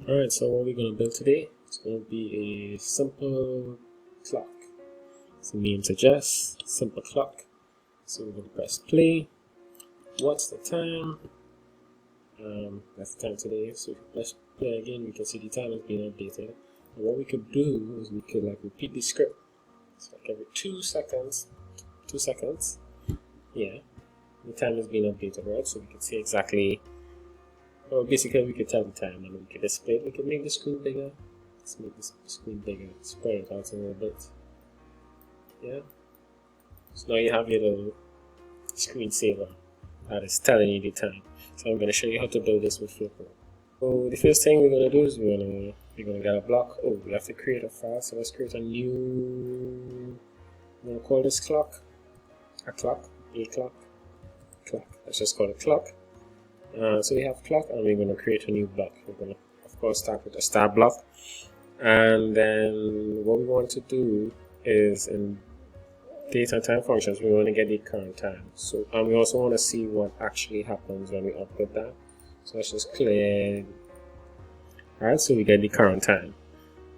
Alright, so what we're going to build today is going to be a simple clock. So name suggests simple clock. So we're going to press play. What's the time? That's the time today. So if we press play again, we can see the time is being updated. And what we could do is we could repeat the script. So every 2 seconds, yeah, the time is being updated, right? So we can see exactly. Well, basically we could tell the time and we could display it. We could make the screen bigger. Let's make this screen bigger. Spread it out a little bit. Yeah. So now you have your little screensaver that is telling you the time. So I'm going to show you how to build this with FlowPro. So the first thing we're going to do is we're going to get a block. Oh, we have to create a file. So let's create a new. I'm going to call this clock a clock. Let's just call it clock. So we have clock, and we're going to create a new block. We're going to, of course, start with a start block, and then what we want to do is in date and time functions, we want to get the current time. So, and we also want to see what actually happens when we output that. So let's just clear. Alright, so we get the current time,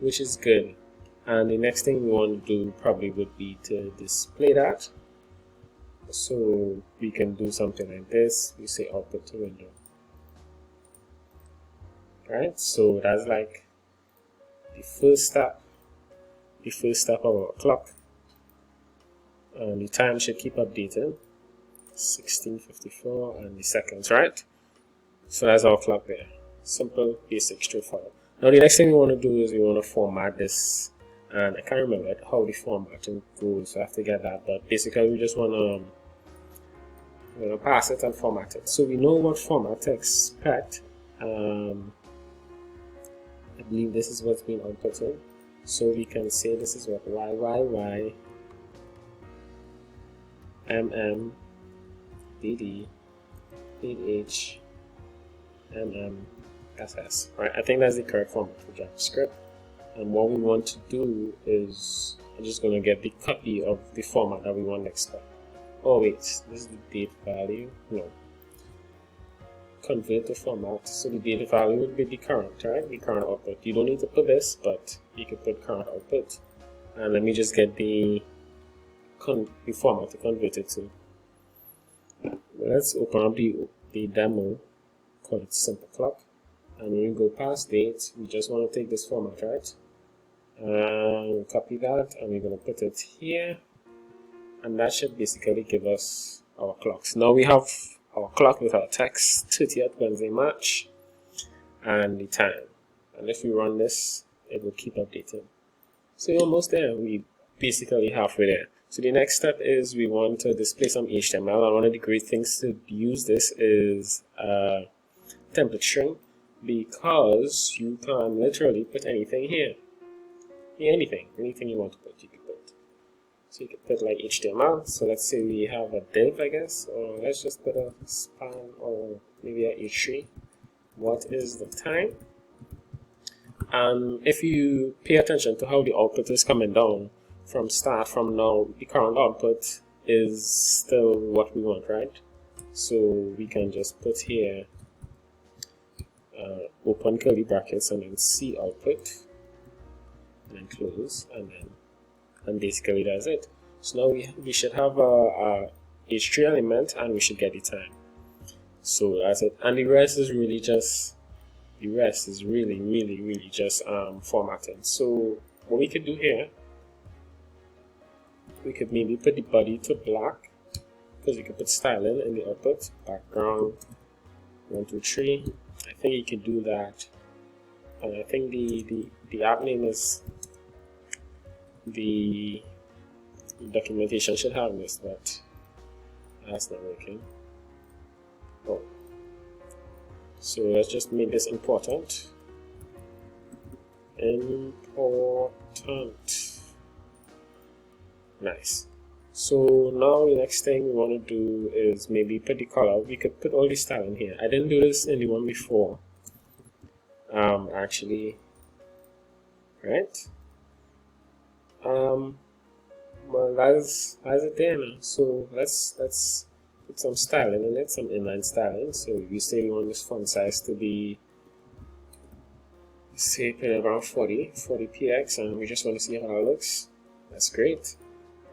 which is good. And the next thing we want to do probably would be to display that. So we can do something like this. We say output to window. Right, so that's like the first step of our clock. And the time should keep updating. 16:54 and the seconds, right? So that's our clock there. Simple, basic, straightforward. Now the next thing we want to do is we want to format this. And I can't remember how the formatting goes, so I have to get that. But basically we just want to pass it and format it. So we know what format to expect. I believe this is what's being outputted. So we can say this is what YYY MM DD DH MM SS. Right, I think that's the correct format for JavaScript. And what we want to do is I'm just going to get the copy of the format that we want to expect. Oh wait, this is the date value. No. Convert the format. So the date value would be the current, right? The current output. You don't need to put this, but you can put current output. And let me just get the format to convert it to. Let's open up the demo. Call it simple clock. And when we go past date, we just want to take this format, right? And we'll copy that, and we're going to put it here. And that should basically give us our clocks. Now we have our clock with our text, 30th Wednesday, March, and the time. And if we run this, it will keep updating. So you're almost there. We basically halfway there. So the next step is we want to display some HTML. And one of the great things to use this is template string, because you can literally put anything here. Anything you want to put, you can put. So you can put like HTML. So let's say we have a div, I guess, or let's just put a span or maybe a H3. What is the time? And if you pay attention to how the output is coming down from now, the current output is still what we want, right? So we can just put here open curly brackets and then C output and then close, and basically that's it. So now we should have a H3 element, and we should get the time. So that's it. And the rest is really just really just formatting. So what we could do here, we could maybe put the body to black, because we could put styling in the output, background 1 2 3. I think you can do that. And I think the app name is the documentation should have this, but that's not working. Oh, so let's just make this important. Nice. So now the next thing we want to do is maybe put the color. We could put all the style in here. I didn't do this in the one before. Actually, right? Well, that's it there now. So let's put some styling in it, some inline styling. So we say we want this font size to be say put it around 40 px, and we just want to see how that looks. That's great.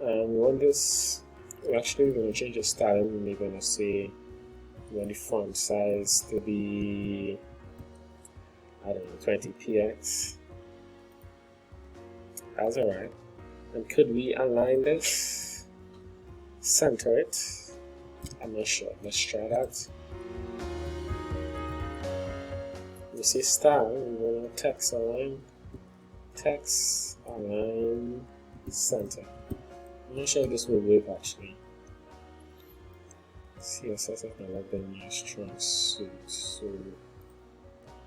And we want this, we're actually going to change the style, and we're going to say we want the font size to be, I don't know, 20 px. That's alright. And could we align this, center it? I'm not sure. Let's try that. You see style, we want text align, center. I'm not sure if this will work actually. CSS is not like the new strong suit. So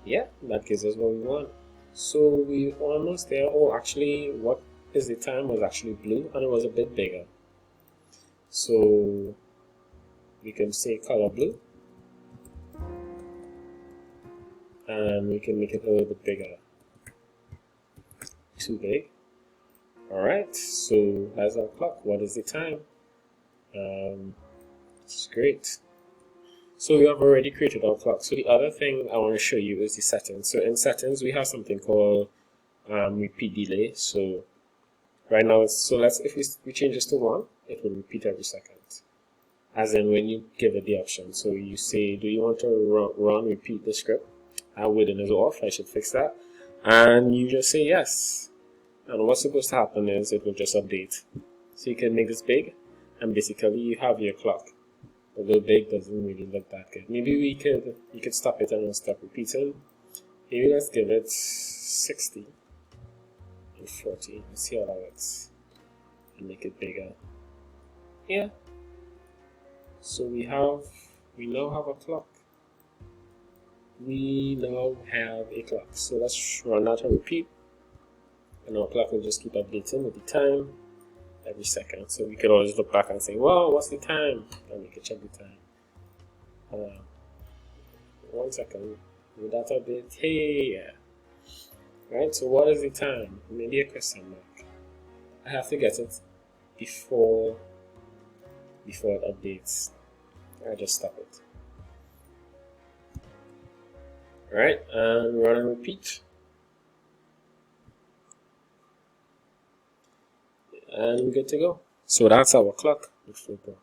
yeah, that gives us what we want. So we almost there. Oh, actually, what is the time was actually blue, and it was a bit bigger. So we can say color blue, and we can make it a little bit bigger. Too big. Alright, so that's our clock. What is the time? It's great. So we have already created our clock. So the other thing I want to show you is the settings. So in settings, we have something called repeat delay. So right now, if we change this to 1, it will repeat every second. As in when you give it the option. So you say, do you want to repeat the script? Wooden is off, I should fix that. And you just say yes. And what's supposed to happen is it will just update. So you can make this big, and basically you have your clock. Although big doesn't really look that good. Maybe you could stop it and it'll stop repeating. Maybe let's give it 60 and 40. Let's see how that looks. And make it bigger. Yeah. So we now have a clock. We now have a clock. So let's run that and repeat. And our clock will just keep updating with the time every second. So we could always look back and say, well, what's the time? And we can check the time. 1 second. Will that update? Hey, yeah. Right, so what is the time? Maybe a question mark. I have to get it before it updates. I just stop it. Alright, and run and repeat. And we're good to go. So that's our clock with FlowPro.